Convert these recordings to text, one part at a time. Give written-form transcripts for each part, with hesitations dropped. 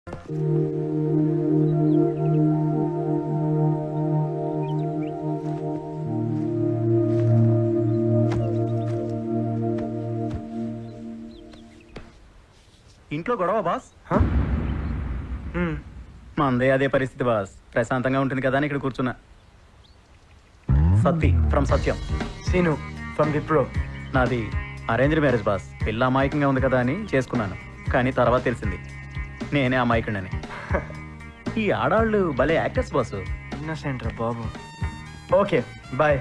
ఇంట్లో గొడవ బాస్? మందే అదే పరిస్థితి బాస్. ప్రశాంతంగా ఉంటుంది కదా అని ఇక్కడ కూర్చున్నా. సత్తి ఫ్రమ్ సత్యం. సీను ఫ్రమ్ విప్రో. నాది అరేంజ్డ్ మ్యారేజ్ బాస్. పిల్ల అమాయకంగా ఉంది కదా అని చేసుకున్నాను. కానీ తర్వాత తెలిసింది నేనే అమాయకుడని. ఈ ఆడాళ్ళు భలే యాక్టర్స్ బాసు. ఇన్నోసెంట్ రా బాబు. Okay bye.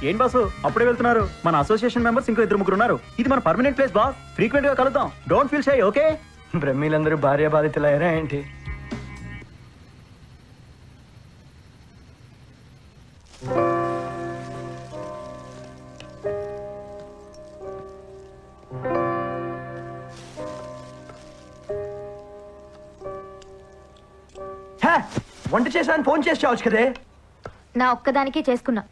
ఏం బాసు అప్పుడే వెళ్తున్నారు? మన అసోసియేషన్ మెంబర్స్ ఇంకో 2-3 ఉన్నారు. ఇది మన పర్మనెంట్ ప్లేస్ బాస్. ఫ్రీక్వెంట్ గా కలుద్దాం. Don't feel shy. ఓకే? బ్రహ్మీలందరూ భార్య బాధితులయ్యారా ఏంటి? వంట చేశాను ఫోన్ చేసి చావచ్చు కదే. నా ఒక్కదానికే చేసుకున్నా.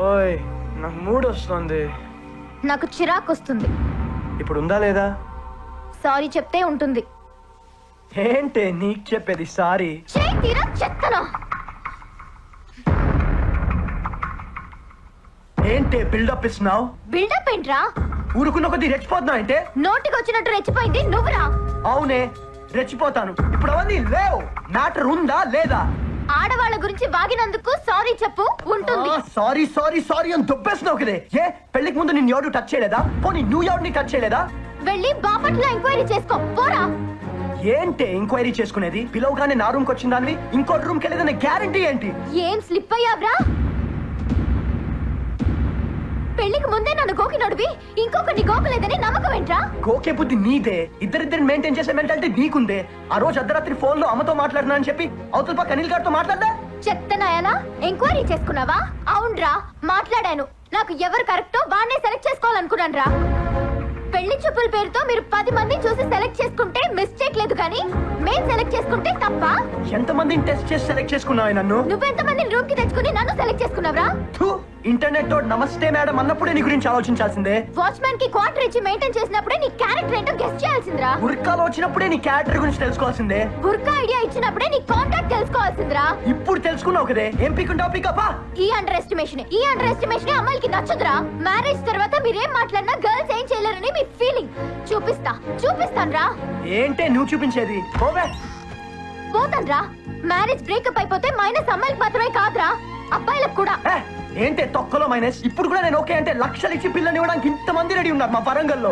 ఓయ్ నాకు మూడ్ వస్తుంది. నాకు చిరాకు వస్తుంది. ఇప్పుడు ఉందా లేదా? సారీ చెప్తే ఉంటుంది. ఏంటే నీకు చెప్పేది సారీ? ఏంటే బిల్డప్ ఇస్తున్నావు? బిల్డప్ ఏంట్రా? ఊరుకున్న కొద్ది రెచ్చిపోతున్నావు అంటే? నోటికి వచ్చినట్టు రెచ్చిపోయింది నువ్వురా. అవునే రెచ్చిపోతాను. ఇప్పుడు అవన్నీ లేవు. మ్యాటర్ ఉందా లేదా? ఆడవాళ్ళ గురించి వాగినందుకు సారీ చెప్పు ఉంటుంది. సారీ సారీ సారీ అని దుబ్బేస్తున్నావు కదే. ఏ పెళ్లికి ముందు నిన్ను ఎవడు టచ్ చేయలేదా? పోనీ నువ్వు ఎవరిని టచ్ చేయలేదా? వెళ్ళి బాపట్ల ఎంక్వైరీ చేసుకో పోరా. ఏంటి ఎంక్వైరీ చేసుకునేది? పిలవగానే నా రూమ్కి వచ్చిన దానివి ఇంకో రూమ్కి వెళ్ళేదన్న గ్యారంటీ ఏంటి? ఏం స్లిప్ అయ్యావ్రా? పెళ్లికి ముందే నన్ను గోకినోడివి ఇంకొకరిని గోకలేదని నమ్మకం ఏంట్రా? గోకే బుద్ధి నీదే. ఇద్దరిద్దరిని మెయింటైన్ చేసే మెంటాలిటీ నీకుందే. ఆ రోజు అర్ధరాత్రి ఫోన్ లో అమ్మతో మాట్లాడినా అని చెప్పి అవతల పక్క అనిల్ గారితో మాట్లాడదా? చెత్తనాయాలా ఎంక్వైరీ చేసుకున్నావా? అవునరా మాట్లాడాను. నాకు ఎవరు కరెక్టో వాడినే సెలెక్ట్ చేసుకోవాలనుకున్నాను రా. పెళ్లి చూపుల పేరుతో మీరు 10 మందిని చూసి సెలెక్ట్ చేసుకుంటే మిస్టేక్ లేదు కానీ మేం సెలెక్ట్ చేసుకుంటే తప్ప? ఎంతమందిని టెస్ట్ చేసి సెలెక్ట్ చేసుకున్నావు నన్ను? నువ్వెంతమందిని రూమ్ కి తెచ్చుకుని నన్ను సెలెక్ట్ చేసుకున్నావరా? ఇంటర్నెట్ తో నమస్తే మేడం అన్నప్పుడే నీ గురించి ఆలోచించాల్సిందే. వాచ్మెన్ కి క్వార్టర్ ఇచ్చి మెయింటైన్ చేసినప్పుడే నీ క్యారెక్టర్ ఏంటో గెస్ చేయాల్సిందిరా. బుర్కాలో వచ్చినప్పుడే నీ క్యారెక్టర్ గురించి తెలుసుకోవాల్సిందే. బుర్కా ఐడియా ఇచ్చినప్పుడే నీ కాంటాక్ట్ తెలుసుకోవాల్సిందిరా. ఇప్పుడు తెలుసుకున్నావు కదే. ఏం పీకుంటావు పీకప్పా? ఈ అండర్ ఎస్టిమేషన్ అమ్మాయికి నచ్చదురా. మ్యారేజ్ తర్వాత మీరేం మాట్లాడినా గర్ల్స్ ఏం చేయలేరని మీ ఫీలింగ్. చూపిస్తాన్రా. ఏంటే నువ్వు చూపించేది? పోతాన్రా. మ్యారేజ్ బ్రేకప్ అయిపోతే మైనస్ అమ్మాయిలకు మాత్రమే కాదురా అబ్బాయిలకు కూడా. ఏంటే తొక్కలో మైనస్? ఇప్పుడు కూడా నేను ఓకే అంటే లక్షలు ఇచ్చి పిల్లని ఇవ్వడానికి ఇంతమంది రెడీ ఉన్నారు మా వరంగల్లో.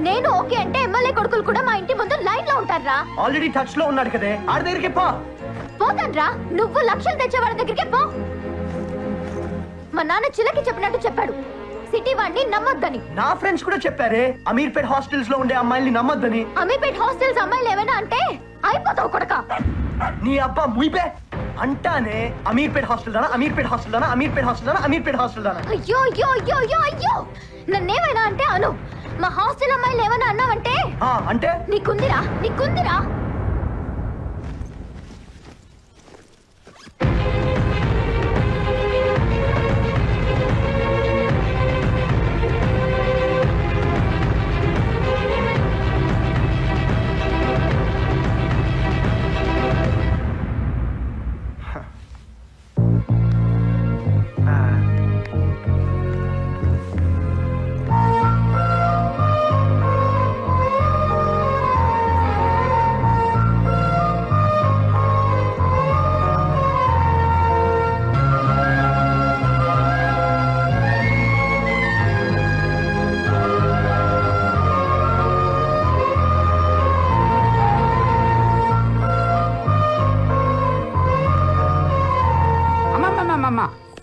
నేను ఓకే అంటే ఎమ్మెల్యే కొడుకులు కూడా మా ఇంటి ముందు లైన్ లో ఉంటారా? ఆల్రెడీ టచ్ లో ఉన్నాడు కదే. ఆడి దగ్గరికి పోతాన్రా. నువ్వు లక్షలు తెచ్చే వాడి దగ్గరికి పో. మా నాన్న చిలకి చెప్పినట్టు చెప్పాడు సిటీ వాడిని నమ్మొద్దని. నా ఫ్రెండ్స్ కూడా చెప్పారే అమీర్పేట్ హాస్టల్స్ లో ఉండే అమ్మాయిల్ని నమ్మొద్దని. అమీర్పేట్ హాస్టల్స్ అమ్మాయిలు ఏమైనా అంటే అయిపోతావు కొడక. నీ అబ్బా ముయిపే అంటానే. అమీర్పేట్ హాస్టల్ దానా, అమీర్పేట్ హాస్టల్ దానా, అమీర్పేట్ హాస్టల్ దానా, అమీర్పేట్ హాస్టల్ దానా. అయ్యో అయ్యో అయ్యో అయ్యో అయ్యో నన్నేమైనా అంటే అను. మా హాస్టల్ అమ్మాయిలు ఏమైనా అన్నావంటే అంటే నీకుందిరా.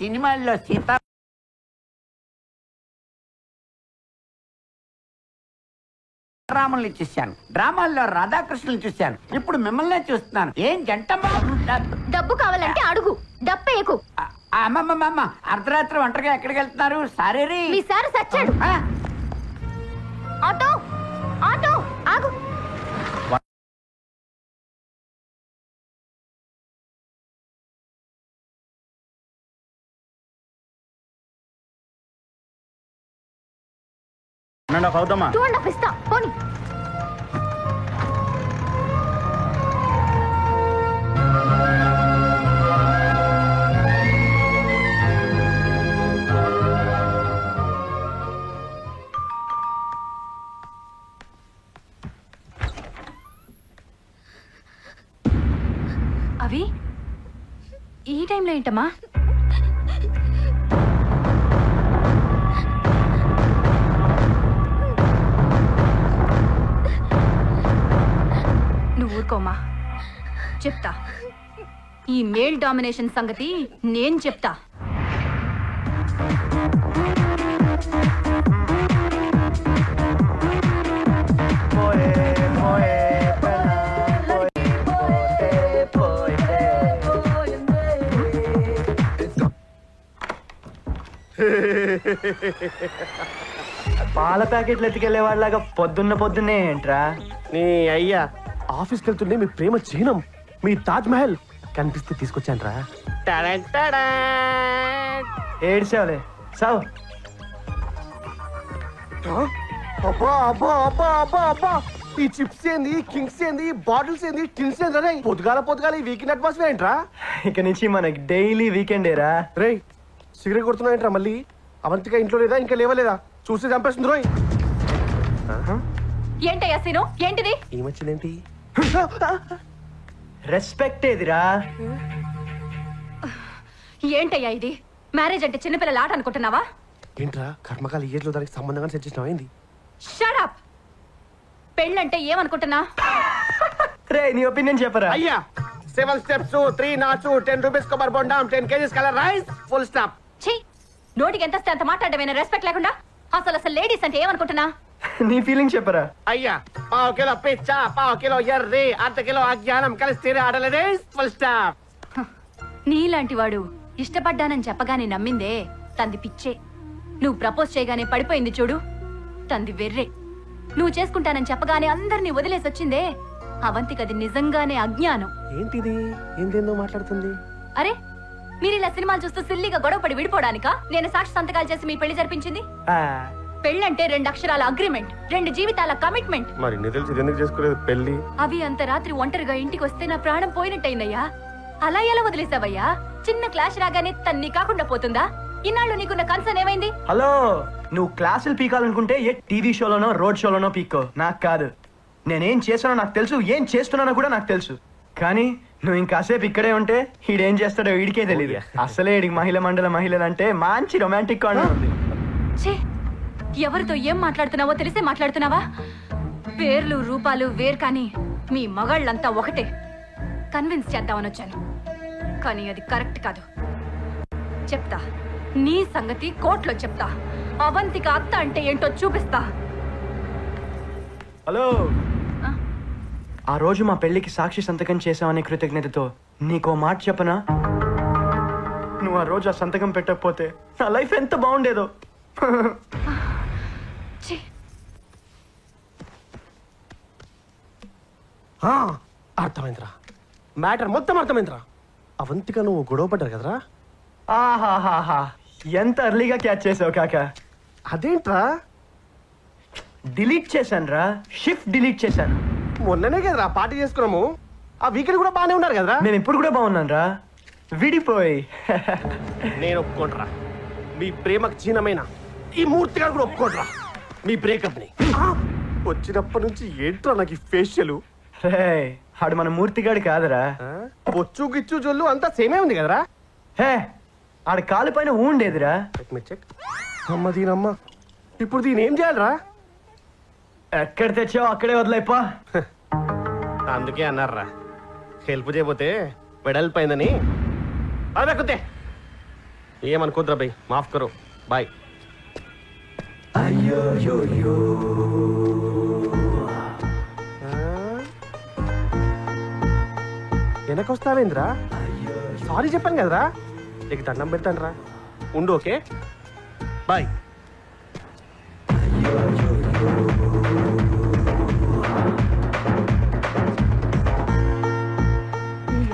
సినిమాల్లో రాముల్ని చూశాను, డ్రామాల్లో రాధాకృష్ణులు చూశాను, ఇప్పుడు మిమ్మల్నే చూస్తున్నాను. ఏం జంట డబ్బు కావాలంటే అడుగు, డబ్బేకు. అమ్మమ్మమ్మ, అర్ధరాత్రి ఒంటరిగా ఎక్కడికి వెళ్తున్నారు? సారీ, మీ సార్ సచ్చాడు. ఆటో ఆటో ఆగు. అవుతామా 2.5 ఇస్తా పోనీ. అవి ఈ టైంలో ఏంటమ్మా? నువ్వు ఊరుకోమా, చెప్తా. ఈ మేల్ డామినేషన్ సంగతి నేను చెప్తా. పాల ప్యాకెట్లు ఎత్తుకెళ్లే వాళ్ళగా పొద్దున్నే ఏంట్రా? నీ అయ్యా ఆఫీస్కి వెళ్తుండే మీ ప్రేమ చిహ్నం, మీ తాజ్ మహల్ కనిపిస్తే తీసుకొచ్చాను రా. ఏడ్చావులే సావు. అబ్బా అబ్బా అబ్బా అబ్బా అబ్బా, ఈ చిప్స్ ఏంది, కింగ్స్ ఏంది, బాటిల్స్ ఏంది, టిన్స్ ఏంది రే? పొద్దుగాల ఈ వీకెండ్ అట్మాస్ఫియర్ ఏంట్రా? ఇక నుంచి మనకి డైలీ వీకెండేరా. రే సిగరెట్ కొడుతున్నాయంట్రా మళ్ళీ? అవంతిగా ఇంట్లో లేదా, ఇంకా లేవలేదా? చూసి చంపేస్తుంది రోయ్. ఏంటయ్యా సీను, ఏంటిది? ఏమొచ్చిందేంటి? రెస్పెక్ట్ ఏదిరా? ఏంటయ్యా ఇది? మ్యారేజ్ అంటే చిన్నపిల్లల ఆట అనుకుంటున్నావా? ఏంట్రా కర్మకాల ఏజ్ లో దానికి సంబంధంగా సెట్ చేసినావా ఏంది? Shut up. పెళ్ళంటే ఏమనుకుంటున్నా? రే నీ ఒపీనియన్ చెప్పరా? అయ్యా 7 steps 3 knots 10 rupees కొబ్బరి బొండం 10 kgs colour rice full stop. ఛీ, నోటికి ఎంత వస్తే అంత మాట్లాడమేనా రెస్పెక్ట్ లేకుండా? అసలు లేడీస్ అంటే ఏమనుకుంటున్నా? నీ ఫీలింగ్ చెప్పరా? అయ్యా పావు కిలో పిచ్చ, పావు కిలో ఎర్రి, అర్ధ కిలో అజ్ఞానం కలిసి తీరే ఆడలేదే ఫుల్ స్టాప్. నీలాంటి వాడు ఇష్టపడ్డానని చెప్పగానే నమ్మిందే తంది పిచ్చే. నువ్వు ప్రపోజ్ చేయగానే పడిపోయింది చూడు, తంది వెర్రే. నువ్వు చేసుకుంటానని చెప్పగానే అందరినీ వదిలేసి వచ్చిందే అవంతికది నిజంగానే అజ్ఞానం. ఏంటిది ఏందేందో మాట్లాడుతుంది? అరే, మీరు ఇలా సినిమాలు చూస్తూ సిల్లిగా గొడవపడి విడిపోవడానికా నేను సాక్షి సంతకాలు చేసి మీ పెళ్లి జరిపించింది? పెళ్ళంటే 2 అక్షరాల అగ్రిమెంట్, 2 జీవితాల కమిట్మెంట్. మరి నీ తెలిసి ఎందుకు చేసుకోలేదు పెళ్లి? అవి అంత రాత్రి ఒంటరిగా ఇంటికి వస్తే నా ప్రాణం పోయినట్టయిందయ్యా. అలా ఎలా వదిలేసావయ్యా? చిన్న క్లాష్ రాగానే తన్ని కాకుండా పోతుందా? ఇన్నాళ్ళు నీకున్న కన్సర్న్ ఏమైంది? హలో, నువ్వు క్లాసులు పీకాలనుకుంటే ఏ టీవీ షోలోనో రోడ్ షోలోనో పీక్కో, నాకు కాదు. నేనేం చేశానో నాకు తెలుసు, ఏం చేస్తున్నానో కూడా నాకు తెలుసు. కానీ నువ్వు ఇంకాసేపు ఇక్కడే ఉంటే ఈడేం చేస్తాడో వీడికే తెలియదు. అసలే ఈడికి మహిళలు అంటే మంచి రొమాంటిక్ కార్నర్ ఉంది. ఛీ, ఎవరితో ఏం మాట్లాడుతున్నావో తెలిసే మాట్లాడుతున్నావా? పేర్లు రూపాలు వేరు, కానీ మీ మగాళ్ళంతా ఒకటే. కన్విన్స్ చేద్దామని వచ్చాను, కానీ అది కరెక్ట్ కాదు. చెప్తా, నీ సంగతి కోర్టులో చెప్తా. అవంతిక అత్త అంటే ఏంటో చూపిస్తా. హలో, ఆ రోజు మా పెళ్లికి సాక్షి సంతకం చేసావనే కృతజ్ఞతతో నీకో మాట చెప్పనా? నువ్వు ఆ రోజు ఆ సంతకం పెట్టకపోతే నా లైఫ్ ఎంత బాగుండేదో. ఛీ, అర్థమైందిరా, మ్యాటర్ మొత్తం అర్థమైందిరా. అవంతిగా నువ్వు గొడవ పడ్డారు కదరా? ఆహాహాహా, ఎంత అర్లీగా క్యాచ్ చేసావు కాక. అదేంట్రా? డిలీట్ చేశాను రా, షిఫ్ట్ డిలీట్ చేశాను. మొన్ననే కదరా పార్టీ చేసుకున్నాము, ఆ వీకెండ్ కూడా బాగానే ఉన్నారు కదరా? నేను ఇప్పుడు కూడా బాగున్నాను రా, విడిపోయి. నేను ఒప్పుకోండిరా, మీ ప్రేమకు చిహ్నమైన ఈ మూర్తి గారు కూడా ఒప్పుకోండిరా మీ బ్రేకప్ ని. వచ్చినప్పటి నుంచి ఏంట్రా నాకు ఈ ఫేషియల్? రే, ఆడు మన మూర్తిగాడు కాదురా. బొచ్చు గిచ్చు జొల్లు అంతా సేమే ఉంది కదరా? హే, ఆడ కాలు పైన ఉండేదిరా. అమ్మ దీనమ్మ, ఇప్పుడు దీని ఏం చేయాలరా? ఎక్కడ తెచ్చావు అక్కడే వదిలేపా. అందుకే అన్నారా హెల్ప్ చేయబోతే వెడల్పోయిందని. అదక్కుతే ఏమనుకోద్రా భయ్, మాఫ్ కరో, బాయ్. వెనకొస్తావేంద్రా? సారీ చెప్పాను కదరా, నీకు దండం పెడతాను రా, ఉండు. Okay bye.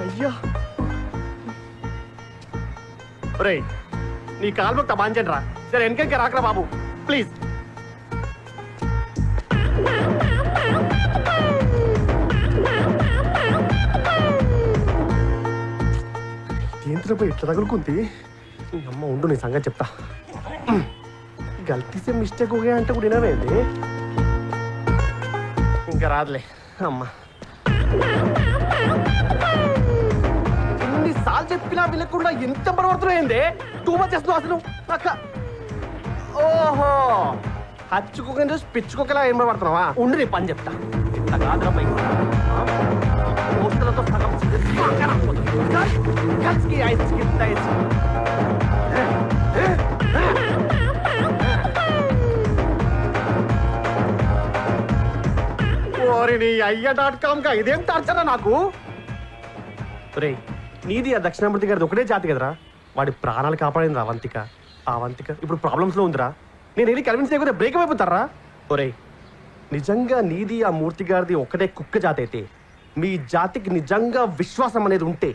అయ్యా రే, నీ కాలు మొక్క బాంచండి రా. సరే వెనక రాకరా బాబు, ప్లీజ్. ఏంటిలో పోయి ఇట్లా తగులుకుంది? అమ్మ ఉండు, నీ సంగతి చెప్తా. గల్తీసే మిస్టేక్ ఓకే అంటే కూడా వినవేంది? ఇంకా రాదులే అమ్మా. ఎన్నిసార్లు చెప్పినా వినకుండా ఎంత పడబడుతున్నాయింది? టూ మచ్ చేస్తున్నావు అసలు. ఓహో, హచ్చుకోకని చూసి పిచ్చుకోకలా ఏం పడుతున్నావా? ఉండి నీ పని చెప్తా. ఇట్లా కాదురా పై పోస్టులతో సగం కలిసి ఐస్ ఐస్. నీ అయ్య.com కా ఇదేం టార్చరా నాకు? రే, నీది ఆ దక్షిణామూర్తి గారిది ఒకటే జాతి కదరా, వాడి ప్రాణాలు కాపాడింది అవంతిక. ఆ అవంతిక ఇప్పుడు ప్రాబ్లమ్స్ లో ఉందిరా. నేను వెళ్ళి కన్విన్స్ చేయకపోతే బ్రేక్ అయిపోతారా? ఒరే, నిజంగా నీది ఆ మూర్తి గారిది ఒకటే కుక్క జాతి అయితే, మీ జాతికి నిజంగా విశ్వాసం అనేది ఉంటే,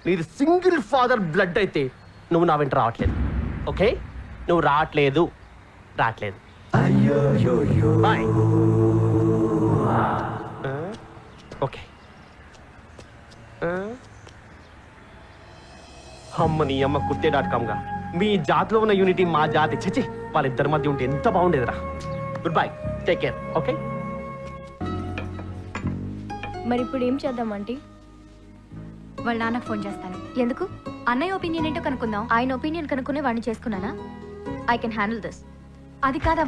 నీది సింగిల్ ఫాదర్ బ్లడ్ అయితే నువ్వు నా వెంట రావట్లేదు. ఓకే, నువ్వు రావట్లేదు. బాయ్. ఓకే. అమ్మ నీ అమ్మ కుత్తే.com గా మీ జాతిలో ఉన్న యూనిటీ మా జాతి చచ్చి వాళ్ళిద్దరి మధ్య ఉంటే ఎంత బాగుండేదిరా. Goodbye, take care. Okay. మరి ఇప్పుడు ఏం చేద్దాం ఆంటీ? వాళ్ళ నాన్నకు ఫోన్ చేస్తాను. ఎందుకు? అన్నయ్య ఒపీనియన్ ఏంటో కనుక్కుందాం. ఆయన ఒపీనియన్ కనుక్కునే వాడిని చేసుకున్నానా? I can handle this. అది కాదు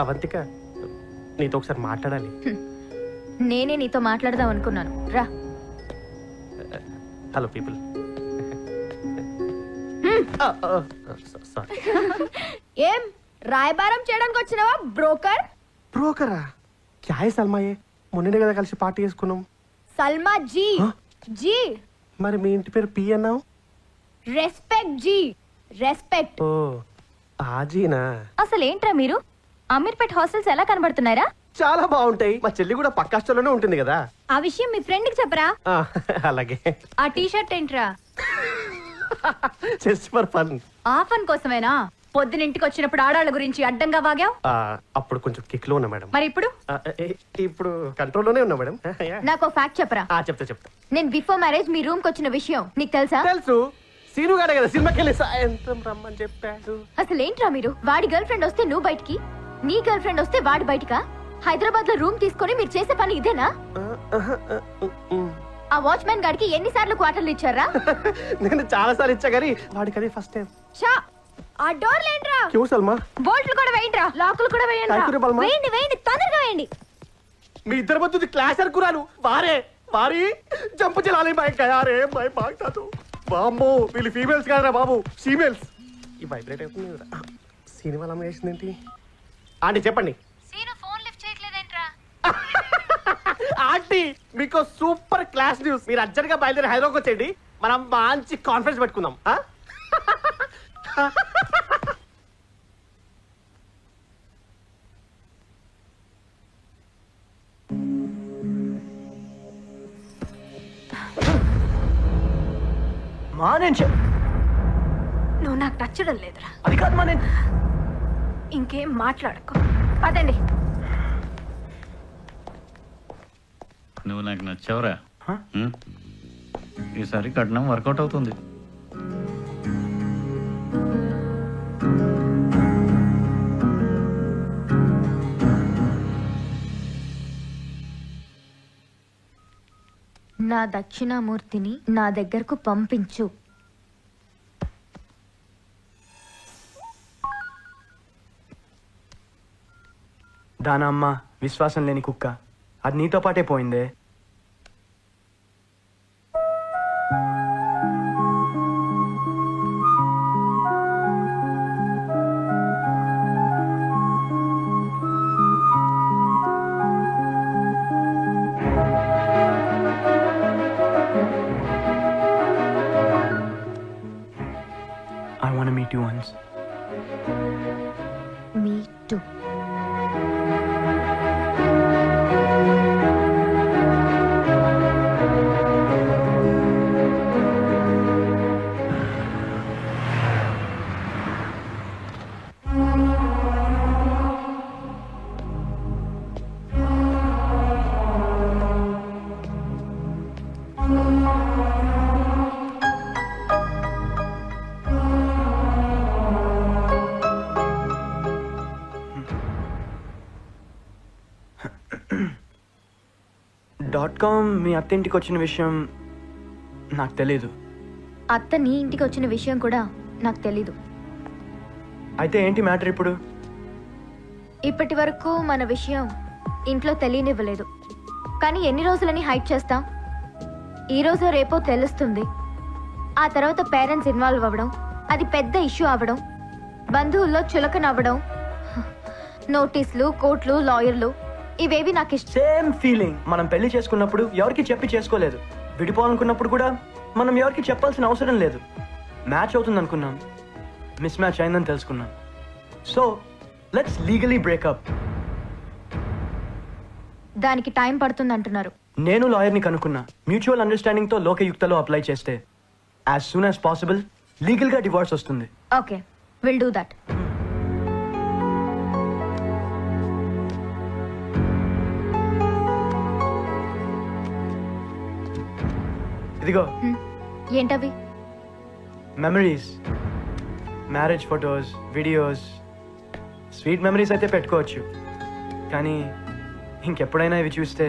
అవంతిక, నీతో ఒకసారి మాట్లాడాలి. నేనే నీతో మాట్లాడదాం అనుకున్నాను. రా. Hello people. సారీ. ఏం రాయబారం చేయడానికి వచ్చినావా బ్రోకర్? బ్రోకరా? క్యా హై సల్మాయే? మొన్ననే కదా కలిసి పార్టీ చేసుకున్నాం. సల్మా జీ. జీ. మరి మీ ఇంటి పేరు పి అన్నావు? రెస్పెక్ట్ జీ, రెస్పెక్ట్. ఓ ఆజీనా? అసలు ఏంట్రా మీరు? అమీర్పేట్ హాస్టల్స్ ఎలా కనబడుతున్నారా? చాలా బాగుంటాయి. మా చెల్లి కూడా పక్క హాస్టల్లోనే ఉంటుంది కదా. ఆ విషయం మీ ఫ్రెండ్ కి చెప్పరా? అలాగే. ఆ టీషర్ట్ ఏంట్రా? Just for fun. ఆ ఫన్ కోసమేనా పొద్దునింటికి వచ్చినప్పుడు ఆడాళ్ళ గురించి అడ్డంగా వాగావు? అప్పుడు కొంచెం కిక్ లో ఉన్నా మేడం. మరి ఇప్పుడు? ఇప్పుడు కంట్రోల్లోనే ఉన్నా మేడం. నాకు ఫ్యాక్ట్ చెప్పరా? చెప్తా. నేను బిఫోర్ మ్యారేజ్ మీ రూమ్ కి వచ్చిన విషయం నీకు తెలుసా? తెలుసు. సీను గాడే కదా సినిమాకి వెళ్ళి సాయంత్రం రమ్మని చెప్పాడు. అసలు ఏంట్రా మీరు? వాడి గర్ల్ ఫ్రెండ్ వస్తే నువ్వు బయటికి, నీ గర్ల్ ఫ్రెండ్ వస్తే వాడి బయటికా? హైదరాబాద్ లో రూమ్ తీసుకొని మీరు చేసే పని ఇదేనా? ఆ వాచ్మెన్ గాడికి ఎన్నిసార్లు క్వార్టర్లు ఇచ్చారా? నేను చాలా సార్లు ఇచ్చా గానీ వాడికి అదే ఫస్ట్ టైం. షా, ఆ డోర్ లేంట్రా. క్యూ సల్మా? బోల్ట్లు కూడా వేయండిరా, లాకులు కూడా థాంక్యూ రే బల్మా. వేయండి, తొందరగా వేయండి. మీ ఇద్దరి మధ్య క్లాష్ అనుకున్నాను. వారి జంపు చెలాలి బైక్ కయారే బై బాగుతాదు. బామ్మో, వీళ్ళు ఫీమేల్స్ కాదరా బాబు, ఫీమేల్స్. ఈ వైబ్రేట్ అవుతుంది కదా. సినిమా అలా వేసిందేంటి? ఆంటీ చెప్పండి. సీను ఫోన్ లిఫ్ట్ చేయట్లేదేంట్రా? ఆంటీ, మీకు సూపర్ క్లాస్ న్యూస్. మీరు అర్జెంట్ గా బయలుదేరి హైదరాబాద్ వచ్చేయండి. మనం మంచి కాన్ఫరెన్స్ పెట్టుకుందాం. మా నేను నువ్వు నాకు నచ్చడం లేదురా. అది కాదు మా నేను. ఇంకేం మాట్లాడకు, పదండి. నువ్వు నాకు నచ్చావురా. ఈసారి కట్నం వర్కౌట్ అవుతుంది. నా దక్షిణామూర్తిని నా దగ్గరకు పంపించు. దానమ్మ విశ్వాసం లేని కుక్క, అది నీతో పాటే పోయిందే. .com మీ అత్తింటికి వచ్చిన విషయం నాకు తెలీదు. అత్త నీ ఇంటికి వచ్చిన విషయం కూడా నాకు తెలీదు. అయితే ఏంటి మ్యాటర్ ఇప్పుడు? ఇప్పటి వరకు మన విషయం ఇంట్లో తెలియనివ్వలేదు. కానీ ఎన్ని రోజులని హైడ్ చేస్తాం? ఈ రోజు రేపో తెలుస్తుంది. ఆ తర్వాత పేరెంట్స్ ఇన్వాల్వ్ అవ్వడం, అది పెద్ద ఇష్యూ అవ్వడం, బంధువుల్లో చులకనవ్వడం, నోటీసులు, కోర్టులు, లాయర్లు, ఇవేవి నాకు ఇష్టం. Same feeling. మనం పెళ్లి చేసుకున్నప్పుడు ఎవరికి చెప్పి చేసుకోలేదు. విడిపోవాలనుకున్నప్పుడు కూడా మనం ఎవరికి చెప్పాల్సిన అవసరం లేదు. మ్యాచ్ అవుతుంది అనుకున్నాం, మిస్ మ్యాచ్ అయిందని తెలుసుకున్నాం. So let's legally breakup. దానికి టైం పడుతుంది అంటున్నారు. నేను లాయర్ని కనుక్కున్నా. మ్యూచువల్ అండర్స్టాండింగ్ తో లోకయుక్తలో అప్లై చేస్తే as soon as possible legal గా డివోర్స్ వస్తుంది. Okay, will do that. ఇదిగో ఏంటవి? Memories, marriage photos, videos. Sweet memories అయితే పెట్టుకోవచ్చు, కానీ ఇంకెప్పుడైనా ఇవి చూస్తే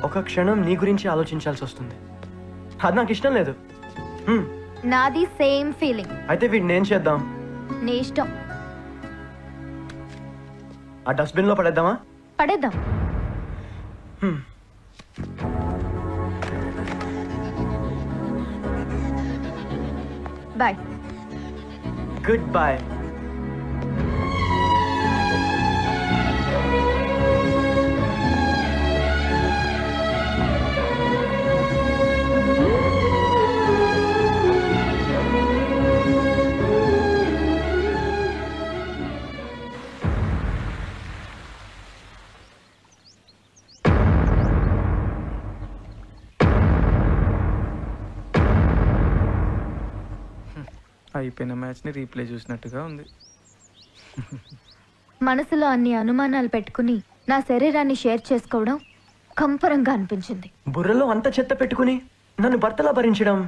ఒక క్షణం నీ గురించి ఆలోచించాల్సి వస్తుంది. అది నాకు ఇష్టం లేదు. నాది సేమ్ ఫీలింగ్. అయితే వీటిని ఏం చేద్దాం? నీ ఇష్టం. ఆ డస్ట్బిన్ లో పడేద్దామా? పడేద్దాం. బాయ్. Good bye. అయిపోయిన మ్యాచ్ని రీప్లే చూసినట్టుగా ఉంది. మనసులో అన్ని అనుమానాలు పెట్టుకుని నా శరీరాన్ని షేర్ చేసుకోవడం కంపరంగా అనిపించింది. బుర్రలో అంత చెత్త పెట్టుకుని నన్ను భర్తలా భరించడం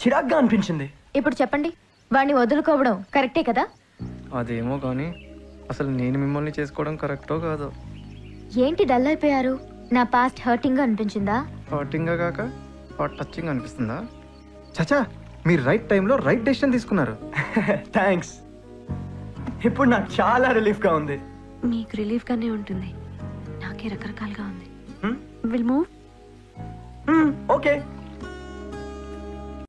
చిరాగ్గా అనిపించింది. ఇప్పుడు చెప్పండి, వాడిని వదులుకోవడం కరెక్టే కదా? అదేమో కానీ అసలు నేను మిమ్మల్ని చేసుకోవడం కరెక్టో కాదో. ఏంటి డల్ అయిపోయారు? నా పాస్ట్ హర్టింగ్ అనిపించిందా? హార్టింగ్గా కాక హాట్ టచింగ్ అనిపిస్తుందా? చచా, మీరు రైట్ టైంలో రైట్ డెసిషన్ తీసుకున్నారు. థ్యాంక్స్. ఇప్పుడు నాకు చాలా రిలీఫ్ గా ఉంది. మీకు రిలీఫ్ గానే ఉంటుంది, నాకే రకరకాలుగా ఉంది. Hmm? Will move. ఓకే.